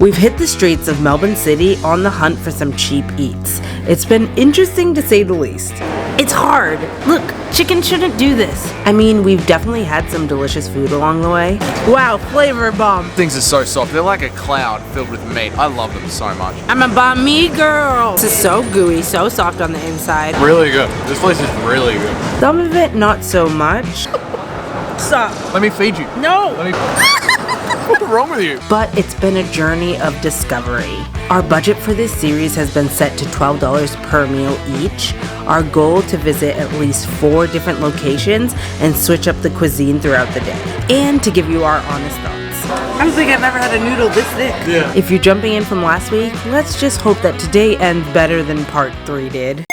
We've hit the streets of Melbourne City on the hunt for some cheap eats. It's been interesting to say the least. It's hard. Look, chicken shouldn't do this. I mean, we've definitely had some delicious food along the way. Wow, flavor bomb. Things are so soft. They're like a cloud filled with meat. I love them so much. I'm a banh mi girl. This is so gooey, so soft on the inside. Really good. This place is really good. Some of it, not so much. Stop. Let me feed you. No. What's wrong with you? But it's been a journey of discovery. Our budget for this series has been set to $12 per meal each. Our goal to visit at least 4 different locations and switch up the cuisine throughout the day. And to give you our honest thoughts. I don't think I've ever had a noodle this thick. Yeah. If you're jumping in from last week, let's just hope that today ends better than part 3 did.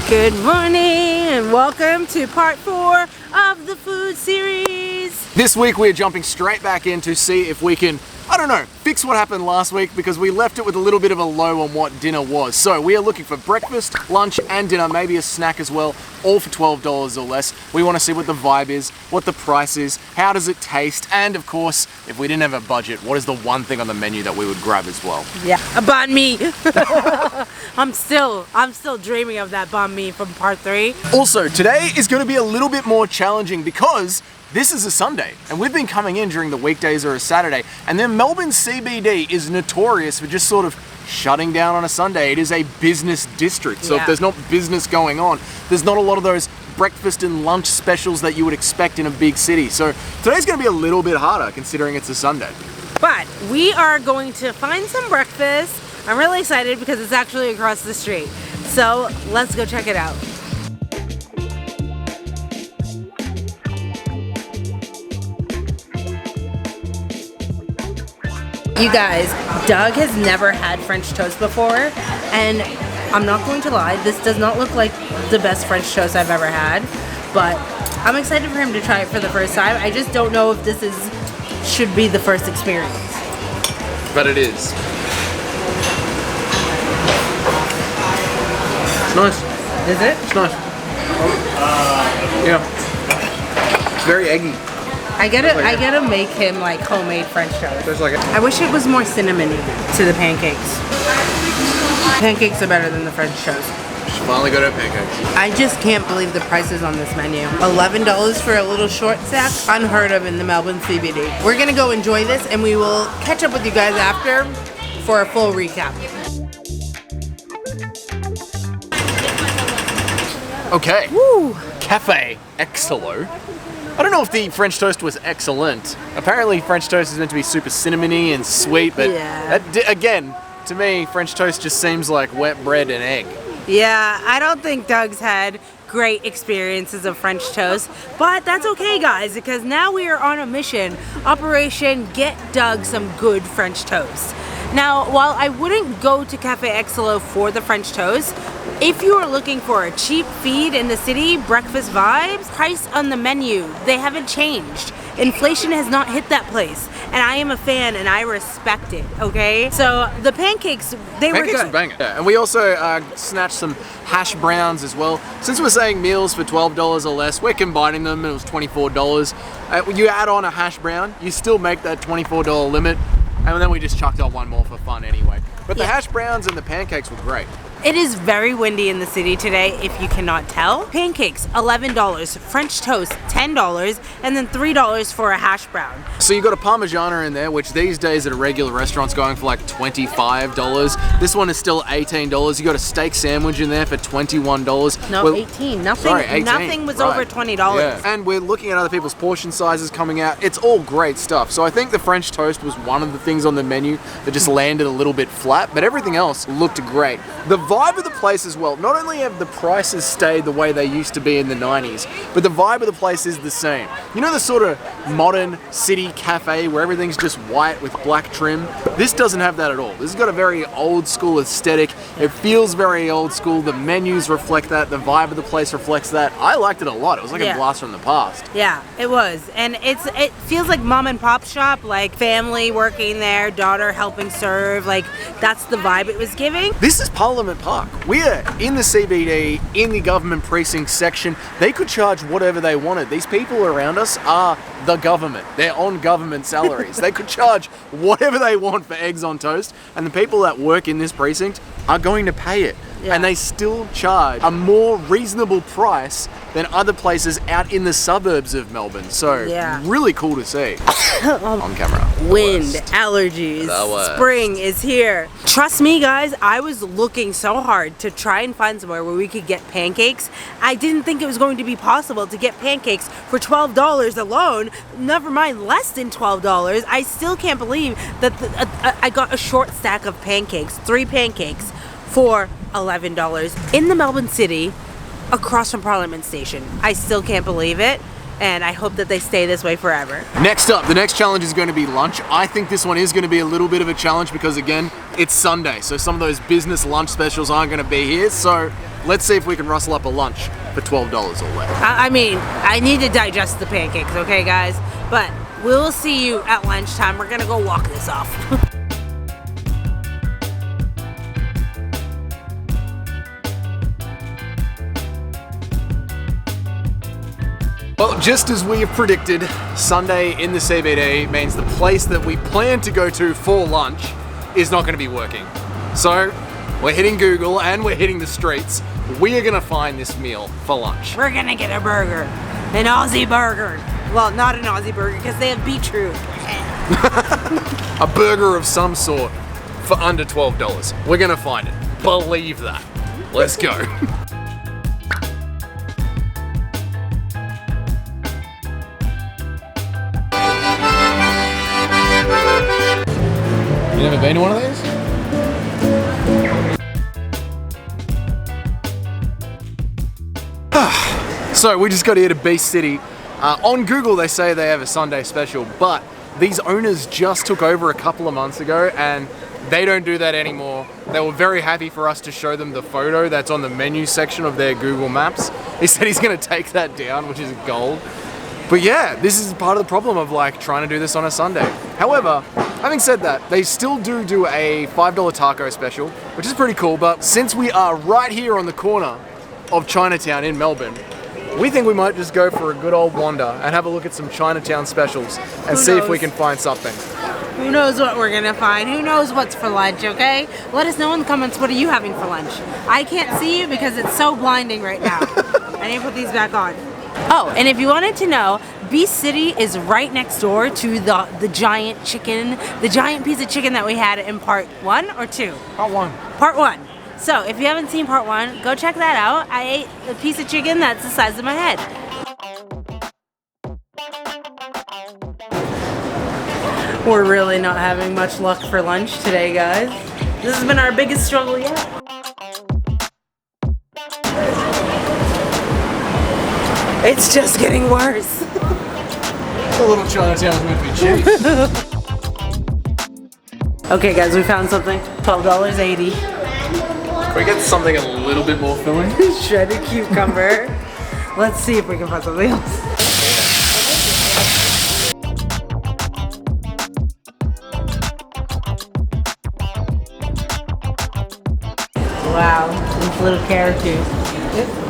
Good morning and welcome to part 4 of the food series. This week we're jumping straight back in to see if we can, I don't know, fix what happened last week because we left it with a little bit of a low on what dinner was. So we are looking for breakfast, lunch and dinner, maybe a snack as well, all for $12 or less. We want to see what the vibe is, what the price is, how does it taste, and of course, if we didn't have a budget, what is the one thing on the menu that we would grab as well? Yeah, a banh mi. I'm still dreaming of that banh mi from part 3. Also, today is going to be a little bit more challenging because this is a Sunday and we've been coming in during the weekdays or a Saturday, and then Melbourne CBD is notorious for just sort of shutting down on a Sunday. It is a business district, so if there's not business going on, there's not a lot of those breakfast and lunch specials that you would expect in a big city. So today's going to be a little bit harder considering it's a Sunday. But we are going to find some breakfast. I'm really excited because it's actually across the street. So let's go check it out. You guys, Doug has never had French toast before, and I'm not going to lie, this does not look like the best French toast I've ever had, but I'm excited for him to try it for the first time. I just don't know if this should be the first experience. But it is. It's nice. Is it? It's nice. Yeah. It's very eggy. I gotta make him like homemade French toast. There's like I wish it was more cinnamony to the pancakes. Pancakes are better than the French toast. She finally got her pancakes. I just can't believe the prices on this menu. $11 for a little short stack, unheard of in the Melbourne CBD. We're gonna go enjoy this and we will catch up with you guys after for a full recap. Okay. Woo! Cafe Excello. I don't know if the French toast was excellent. Apparently French toast is meant to be super cinnamony and sweet, but again, to me, French toast just seems like wet bread and egg. Yeah, I don't think Doug's had great experiences of French toast, but that's okay guys, because now we are on a mission. Operation Get Doug Some Good French Toast. Now, while I wouldn't go to Cafe Excello for the French toast, if you are looking for a cheap feed in the city, breakfast vibes, price on the menu, they haven't changed. Inflation has not hit that place, and I am a fan and I respect it, okay? So the pancakes, they were good. Pancakes were banging. Yeah, and we also snatched some hash browns as well. Since we're saying meals for $12 or less, we're combining them and it was $24. You add on a hash brown, you still make that $24 limit, and then we just chucked on one more for fun anyway. But the hash browns and the pancakes were great. It is very windy in the city today, if you cannot tell. Pancakes, $11. French toast, $10. And then $3 for a hash brown. So you got a Parmigiana in there, which these days at a regular restaurant's going for like $25. This one is still $18. You got a steak sandwich in there for $21. No, 18. Nothing, sorry, 18. Nothing was over $20. Yeah. And we're looking at other people's portion sizes coming out. It's all great stuff. So I think the French toast was one of the things on the menu that just landed a little bit flat, but everything else looked great. The vibe of the place as well, not only have the prices stayed the way they used to be in the 90s, but the vibe of the place is the same. You know the sort of modern city cafe where everything's just white with black trim? This doesn't have that at all. This has got a very old school aesthetic. It feels very old school. The menus reflect that. The vibe of the place reflects that. I liked it a lot. It was like a blast from the past. Yeah, it was. And it feels like mom and pop shop, like family working there, daughter helping serve. Like that's the vibe it was giving. This is Parliament park. We're in the CBD, in the government precinct section. They could charge whatever they wanted. These people around us are the government. They're on government salaries. They could charge whatever they want for eggs on toast, and the people that work in this precinct are going to pay it. Yeah. And they still charge a more reasonable price than other places out in the suburbs of Melbourne. So really cool to see. On camera. Wind, allergies, spring is here. Trust me guys, I was looking so hard to try and find somewhere where we could get pancakes. I didn't think it was going to be possible to get pancakes for $12 alone, never mind less than $12. I still can't believe that I got a short stack of pancakes, 3 pancakes, for $11 in the Melbourne City, across from Parliament Station. I still can't believe it, and I hope that they stay this way forever. Next up, the next challenge is going to be lunch. I think this one is going to be a little bit of a challenge because, again, it's Sunday, so some of those business lunch specials aren't going to be here. So let's see if we can rustle up a lunch for $12 or less. I mean, I need to digest the pancakes, okay guys? But we'll see you at lunchtime. We're gonna go walk this off. Well, just as we have predicted, Sunday in the CBD means the place that we plan to go to for lunch is not going to be working. So we're hitting Google and we're hitting the streets. We are going to find this meal for lunch. We're going to get a burger, an Aussie burger. Well, not an Aussie burger because they have beetroot. A burger of some sort for under $12. We're going to find it. Believe that. Let's go. You never been to one of these? So we just got here to Beast City. On Google they say they have a Sunday special, but these owners just took over a couple of months ago and they don't do that anymore. They were very happy for us to show them the photo that's on the menu section of their Google Maps. He said he's gonna take that down, which is gold. But yeah, this is part of the problem of like trying to do this on a Sunday. However, having said that, they still do a $5 taco special, which is pretty cool, but since we are right here on the corner of Chinatown in Melbourne, we think we might just go for a good old wander and have a look at some Chinatown specials and see if we can find something. Who knows what we're gonna find? Who knows what's for lunch, okay? Let us know in the comments, what are you having for lunch? I can't see you because it's so blinding right now. I need to put these back on. Oh, and if you wanted to know, Beast City is right next door to the giant chicken, the giant piece of chicken that we had in part 1 or 2? Part 1. Part 1. So if you haven't seen part 1, go check that out. I ate a piece of chicken that's the size of my head. We're really not having much luck for lunch today, guys. This has been our biggest struggle yet. It's just getting worse. A little Chinatown's meant to be cheap. Okay guys, we found something. $12.80. Can we get something a little bit more filling? Shredded cucumber. Let's see if we can find something else. Wow, these little characters.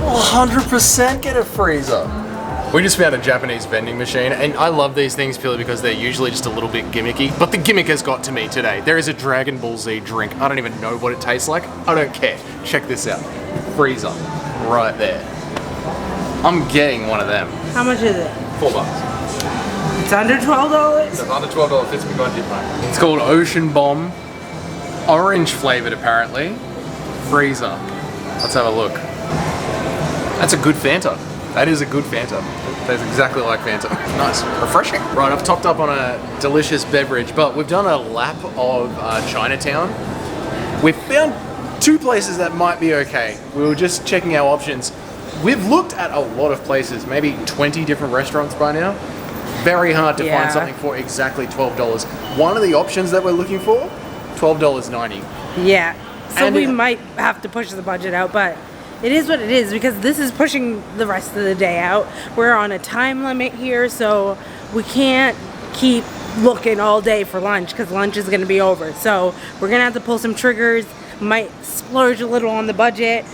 100% get a freezer. We just found a Japanese vending machine, and I love these things purely because they're usually just a little bit gimmicky, but the gimmick has got to me today. There is a Dragon Ball Z drink. I don't even know what it tastes like. I don't care. Check this out. Freezer. Right there. I'm getting one of them. How much is it? $4. It's under $12? It's under $12, fits me goddamn fine. It's called Ocean Bomb. Orange flavored apparently. Freezer. Let's have a look. That's a good Fanta. That is a good Fanta. Tastes exactly like Fanta. Nice, refreshing. Right, I've topped up on a delicious beverage, but we've done a lap of Chinatown. We've found 2 places that might be okay. We were just checking our options. We've looked at a lot of places, maybe 20 different restaurants by now. Very hard to find something for exactly $12. One of the options that we're looking for, $12.90. Yeah, so we might have to push the budget out, but it is what it is because this is pushing the rest of the day out. We're on a time limit here, so we can't keep looking all day for lunch because lunch is going to be over. So we're going to have to pull some triggers. Might splurge a little on the budget.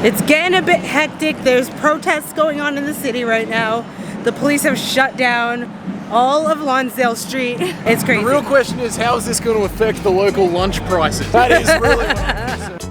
It's getting a bit hectic. There's protests going on in the city right now. The police have shut down all of Lonsdale Street. It's crazy. The real question is, how is this going to affect the local lunch prices? That is really what I'm concerned.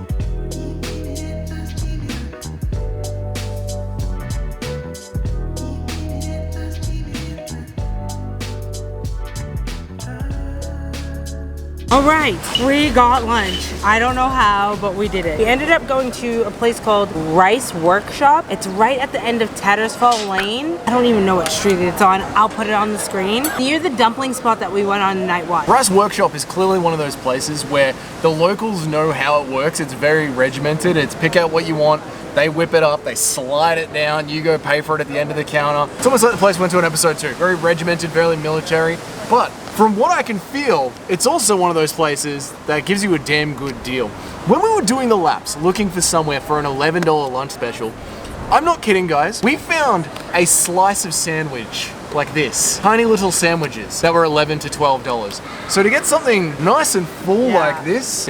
All right, we got lunch. I don't know how, but we did it. We ended up going to a place called Rice Workshop. It's right at the end of Tattersfall Lane. I don't even know what street it's on. I'll put it on the screen. Near the dumpling spot that we went on night one. Rice Workshop is clearly one of those places where the locals know how it works. It's very regimented. It's pick out what you want. They whip it up, they slide it down, you go pay for it at the end of the counter. It's almost like the place we went to in episode 2. Very regimented, very military. But from what I can feel, it's also one of those places that gives you a damn good deal. When we were doing the laps, looking for somewhere for an $11 lunch special, I'm not kidding guys, we found a slice of sandwich like this. Tiny little sandwiches that were $11 to $12. So to get something nice and full like this,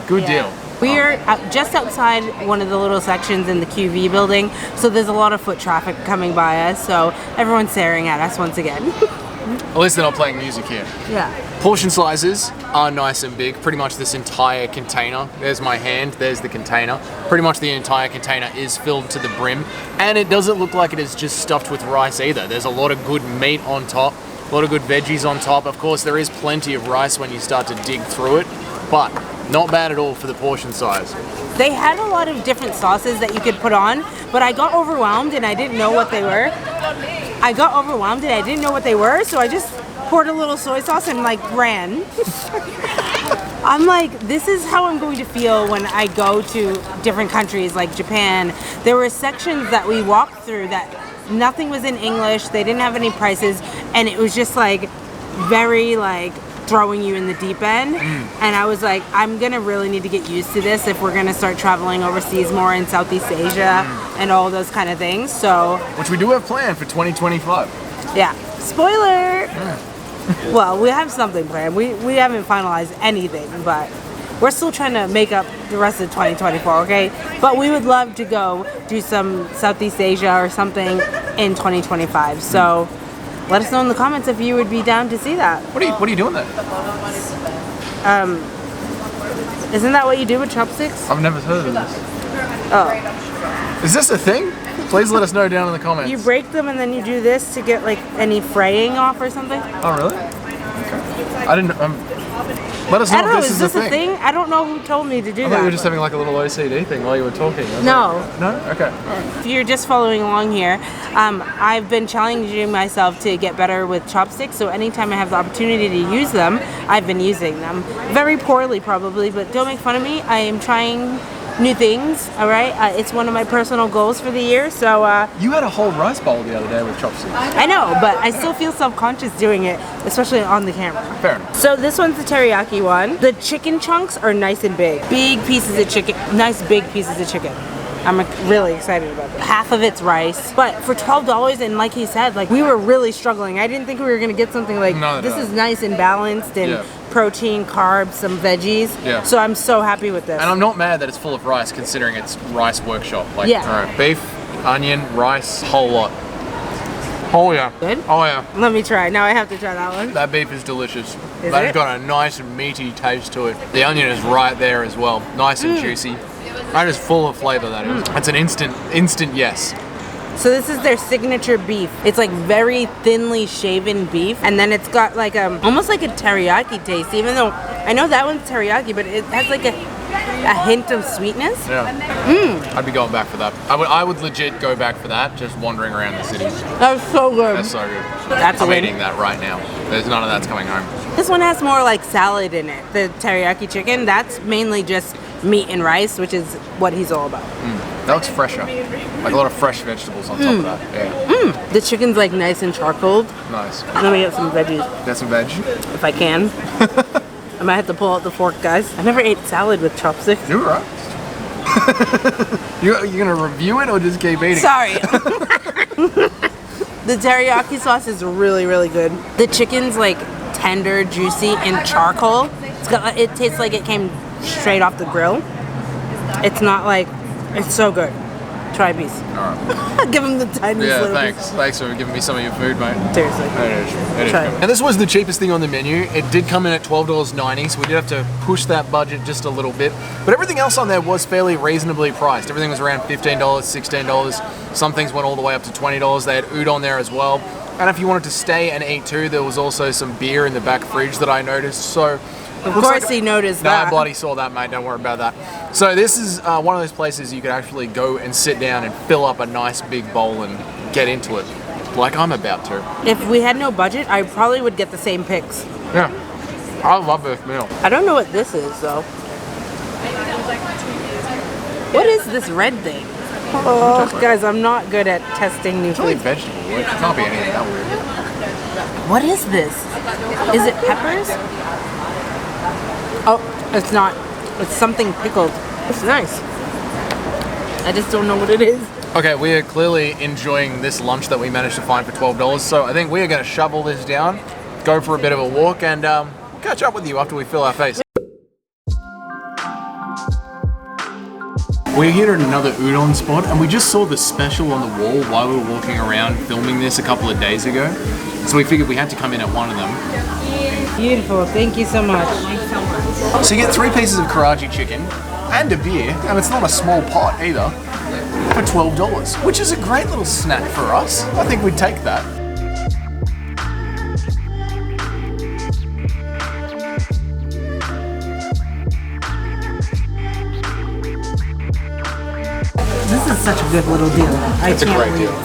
good deal. We are just outside one of the little sections in the QV building, so there's a lot of foot traffic coming by us, so everyone's staring at us once again. At least they're not playing music here. Yeah. Portion sizes are nice and big, pretty much this entire container. There's my hand, there's the container. Pretty much the entire container is filled to the brim, and it doesn't look like it is just stuffed with rice either. There's a lot of good meat on top, a lot of good veggies on top. Of course, there is plenty of rice when you start to dig through it, but not bad at all for the portion size. They had a lot of different sauces that you could put on, but I got overwhelmed and I didn't know what they were. So I just poured a little soy sauce and like ran. I'm like, this is how I'm going to feel when I go to different countries like Japan. There were sections that we walked through that nothing was in English, they didn't have any prices, and it was just like very like throwing you in the deep end. And I was like, I'm gonna really need to get used to this if we're gonna start traveling overseas more in Southeast Asia and all those kind of things. So, which we do have planned for 2025. Yeah, spoiler. Well, we have something planned. We haven't finalized anything, but we're still trying to make up the rest of 2024, okay? But we would love to go do some Southeast Asia or something in 2025. So let us know in the comments if you would be down to see that. What are you doing there? Isn't that what you do with chopsticks? I've never heard of this. Oh. Is this a thing? Please let us know down in the comments. You break them and then you do this to get like any fraying off or something? Oh really? Okay. I didn't. Let us know if this is a thing. I don't know who told me to do that. I thought you were just having like a little OCD thing while you were talking. No. Like, no? Okay. If you're just following along here, I've been challenging myself to get better with chopsticks, so anytime I have the opportunity to use them, I've been using them. Very poorly probably, but don't make fun of me. I am trying new things, all right? It's one of my personal goals for the year, so... You had a whole rice bowl the other day with chopsticks. I know, but I still feel self-conscious doing it, especially on the camera. Fair enough. So this one's the teriyaki one. The chicken chunks are nice and big. Big pieces of chicken, nice big pieces of chicken. I'm really excited about this. Half of it's rice, but for $12, and like he said, like we were really struggling. I didn't think we were gonna get something like this is nice and balanced and protein, carbs, some veggies. Yeah. So I'm so happy with this. And I'm not mad that it's full of rice, considering it's Rice Workshop. Like, all right, beef, onion, rice, whole lot. Oh yeah. Good? Oh yeah. Let me try. Now I have to try that one. That beef is delicious. Is That's got a nice and meaty taste to it. The onion is right there as well. Nice and juicy. That is full of flavor, that is. It's an instant yes. So this is their signature beef. It's like very thinly shaven beef, and then it's got like almost like a teriyaki taste, even though I know that one's teriyaki, but it has like a hint of sweetness. Yeah. I'd be going back for that. I would legit go back for that, just wandering around the city. That's so good. That's so good. I'm eating that right now. There's none of that's coming home. This one has more like salad in it. The teriyaki chicken, that's mainly just meat and rice, which is what he's all about. That looks fresher. Like a lot of fresh vegetables on top of that. Yeah. The chicken's like nice and charcoaled. Nice. Let me get some veggies. Get some veg? If I can. I might have to pull out the fork, guys. I never ate salad with chopsticks. You're right. You're gonna review it or just keep eating? Sorry. The teriyaki sauce is really, really good. The chicken's like tender, juicy, and charcoal. It tastes like it came straight off the grill. It's not like, it's so good. Try a piece. Alright. Give them the tiniest little thanks. piece. Thanks for giving me some of your food, mate. Seriously. It is. Try it. And this was the cheapest thing on the menu. It did come in at $12.90, so we did have to push that budget just a little bit. But everything else on there was fairly reasonably priced. Everything was around $15, $16. Some things went all the way up to $20. They had udon there as well. And if you wanted to stay and eat too, there was also some beer in the back fridge that I noticed. So of course he noticed that. No, I bloody saw that, mate. Don't worry about that. So this is one of those places you could actually go and sit down and fill up a nice big bowl and get into it, like I'm about to. If we had no budget, I probably would get the same picks. Yeah, I love this meal. I don't know what this is though. What is this red thing? Oh, guys, I'm not good at testing new It's only food. vegetable. It can't be anything that weird. What is this? Is it peppers? Oh, it's not. It's something pickled. It's nice. I just don't know what it is. Okay, we are clearly enjoying this lunch that we managed to find for $12. So I think we are going to shovel this down, go for a bit of a walk, and catch up with you after we fill our face. We're here at another udon spot, and we just saw the special on the wall while we were walking around filming this a couple of days ago. So we figured we had to come in at one of them. Beautiful. Thank you so much. So you get 3 pieces of Karachi chicken and a beer, and it's not a small pot either, for $12, which is a great little snack for us. I think we'd take that. This is such a good little deal. It's a great deal.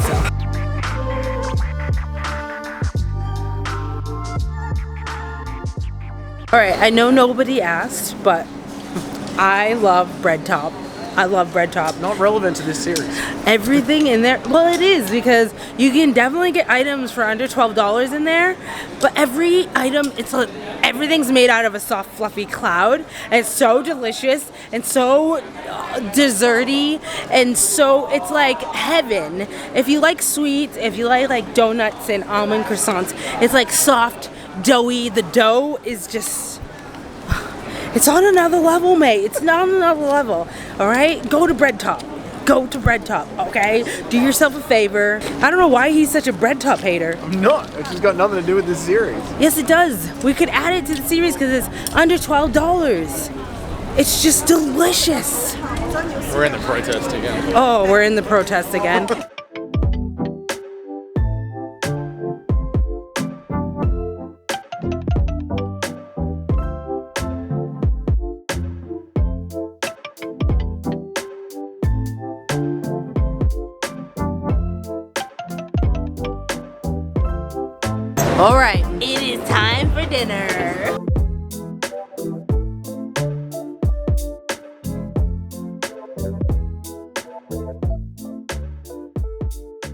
Alright, I know nobody asked, but I love Breadtop. I love Breadtop. Not relevant to this series. Everything in there, well, it is, because you can definitely get items for under $12 in there, but every item, it's like everything's made out of a soft fluffy cloud, and it's so delicious and so desserty, and so it's like heaven. If you like sweets, if you like donuts and almond croissants, it's like soft, doughy. The dough is just, it's on another level, mate. It's not on another level. All right, go to Breadtop. Go to Breadtop, okay? Do yourself a favor. I don't know why he's such a Breadtop hater. I'm not. It's just got nothing to do with this series. Yes, it does. We could add it to the series because it's under $12. It's just delicious. We're in the protest again. Oh, we're in the protest again. All right, it is time for dinner.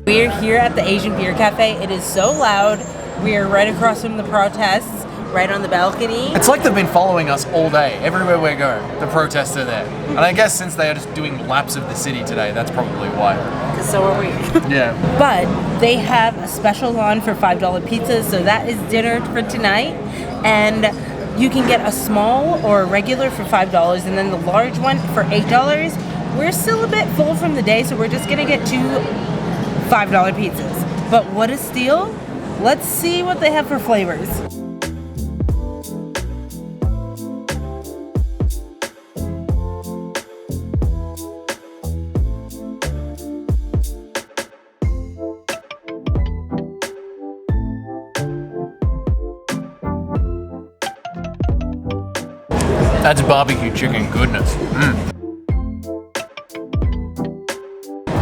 We're here at the Asian Beer Cafe. It is so loud. We are right across from the protests, right on the balcony. It's like they've been following us all day. Everywhere we go, the protests are there. And I guess since they are just doing laps of the city today, that's probably why. Because so are we. Yeah. But they have a special on for $5 pizzas, so that is dinner for tonight. And you can get a small or a regular for $5, and then the large one for $8. We're still a bit full from the day, so we're just gonna get 2 $5 pizzas. But what a steal! Let's see what they have for flavors. That's barbecue chicken goodness.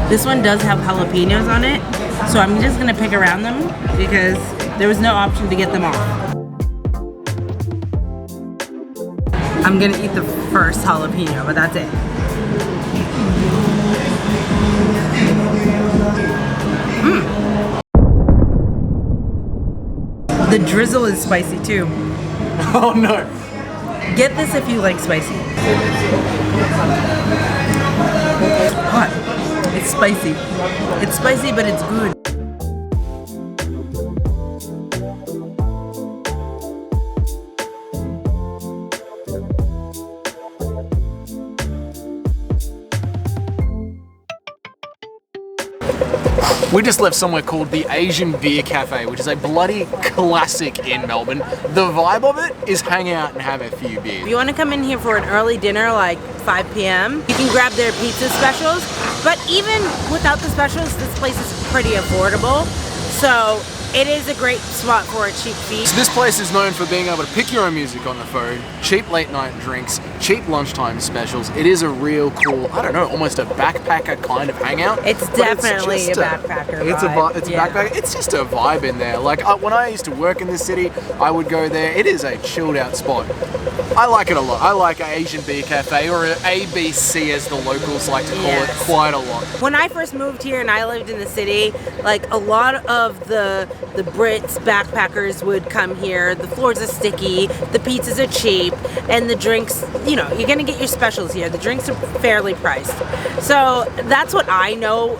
This one does have jalapenos on it, so I'm just gonna pick around them because there was no option to get them off. I'm gonna eat the first jalapeno, but that's it. The drizzle is spicy too. Oh no. Get this if you like spicy. It's hot. It's spicy. It's spicy, but it's good. We just left somewhere called the Asian Beer Cafe, which is a bloody classic in Melbourne. The vibe of it is hang out and have a few beers. If you want to come in here for an early dinner, like 5 p.m., you can grab their pizza specials. But even without the specials, this place is pretty affordable. So it is a great spot for a cheap fee. So this place is known for being able to pick your own music on the phone, cheap late night drinks, cheap lunchtime specials. It is a real cool, I don't know, almost a backpacker kind of hangout. It's definitely a backpacker vibe. It's a backpacker. It's just a vibe in there. Like when I used to work in this city, I would go there. It is a chilled out spot. I like it a lot. I like Asian Beer Cafe, or ABC as the locals like to call it, quite a lot. When I first moved here and I lived in the city, like a lot of the Brits backpackers would come here. The floors are sticky, the pizzas are cheap, and the drinks, you know, you're gonna get your specials here. The drinks are fairly priced. So that's what I know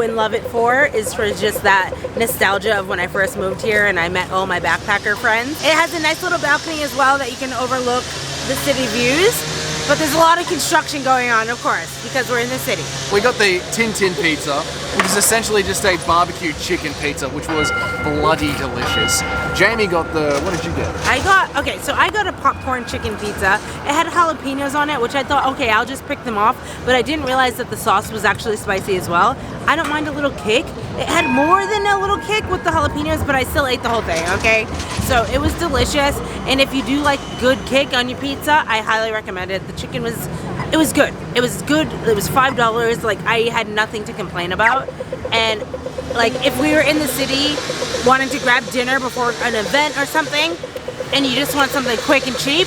and love it for, is for just that nostalgia of when I first moved here and I met all my backpacker friends. It has a nice little balcony as well that you can overlook the city views. But there's a lot of construction going on, of course, because we're in the city. We got the Tin Pizza, which is essentially just a barbecue chicken pizza, which was bloody delicious. Jamie got the, what did you get? I got a popcorn chicken pizza. It had jalapenos on it, which I thought, okay, I'll just pick them off, but I didn't realize that the sauce was actually spicy as well. I don't mind a little kick. It had more than a little kick with the jalapenos, but I still ate the whole thing, okay? So it was delicious, and if you do like good kick on your pizza, I highly recommend it. The chicken was good. It was good. It was $5. Like, I had nothing to complain about. And like, if we were in the city wanting to grab dinner before an event or something, and you just want something quick and cheap,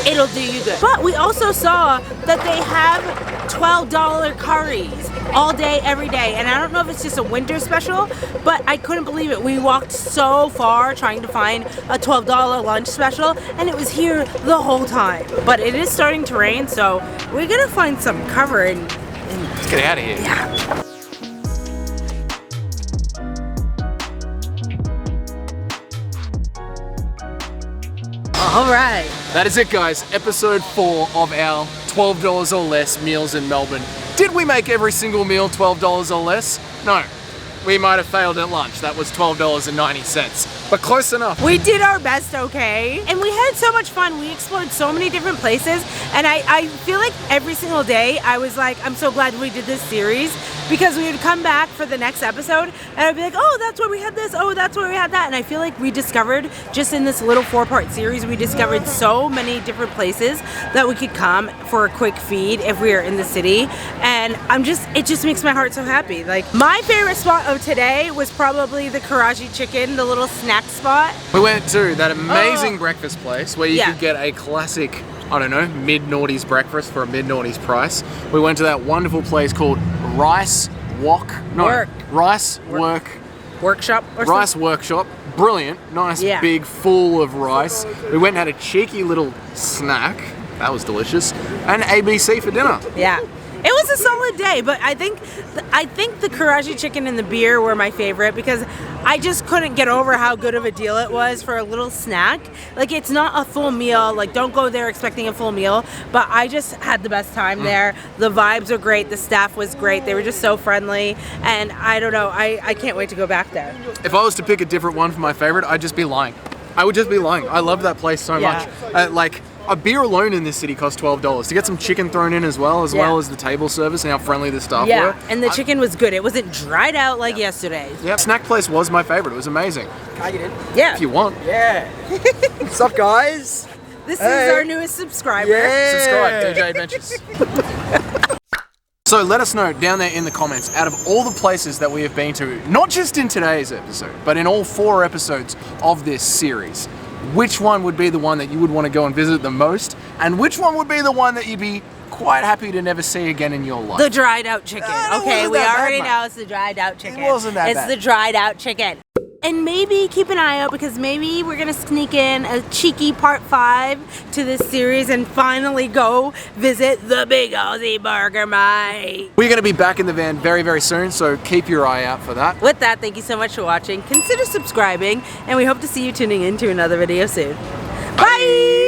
it'll do you good. But we also saw that they have $12 curries all day, every day. And I don't know if it's just a winter special, but I couldn't believe it. We walked so far trying to find a $12 lunch special, and it was here the whole time. But it is starting to rain, so we're gonna find some cover and let's get out of here. Yeah. All right. That is it, guys. Episode 4 of our $12 or less meals in Melbourne. Did we make every single meal $12 or less? No. We might have failed at lunch. That was $12.90, but close enough. We did our best, okay? And we had so much fun. We explored so many different places, and I feel like every single day I was like, I'm so glad we did this series, because we would come back for the next episode and I'd be like, oh, that's where we had this, oh, that's where we had that. And I feel like we discovered, just in this little 4-part series, we discovered so many different places that we could come for a quick feed if we are in the city. And it just makes my heart so happy. Like, my favorite spot of today was probably the Karaji Chicken, the little snack spot. We went to that amazing breakfast place where you could get a classic, I don't know, mid-noughties breakfast for a mid-noughties price. We went to that wonderful place called Rice Workshop. Brilliant, nice, big, full of rice. We went and had a cheeky little snack. That was delicious. And ABC for dinner. Yeah. It was a solid day, but I think the Karaji chicken and the beer were my favorite, because I just couldn't get over how good of a deal it was for a little snack. Like, it's not a full meal. Like, don't go there expecting a full meal, but I just had the best time there. The vibes were great. The staff was great. They were just so friendly, and I don't know. I can't wait to go back there. If I was to pick a different one for my favorite, I'd just be lying. I would just be lying. I love that place so much. Like, a beer alone in this city costs $12. To get some chicken thrown in as well as the table service and how friendly the staff were. And the chicken was good. It wasn't dried out like yesterday's. Yeah, snack place was my favorite. It was amazing. Can I get in? Yeah. If you want. Yeah. What's up, guys? This is our newest subscriber. Yeah. Subscribe, DJ Adventures. So let us know down there in the comments, out of all the places that we have been to, not just in today's episode, but in all 4 episodes of this series, which one would be the one that you would want to go and visit the most, and which one would be the one that you'd be quite happy to never see again in your life? The dried out chicken. Okay, we already know it's the dried out chicken. It wasn't that bad. It's the dried out chicken. And maybe keep an eye out, because maybe we're gonna sneak in a cheeky part 5 to this series and finally go visit the Big Aussie Burger, mate. We're gonna be back in the van very, very soon, so keep your eye out for that. With that, thank you so much for watching. Consider subscribing, and we hope to see you tuning in to another video soon. Bye!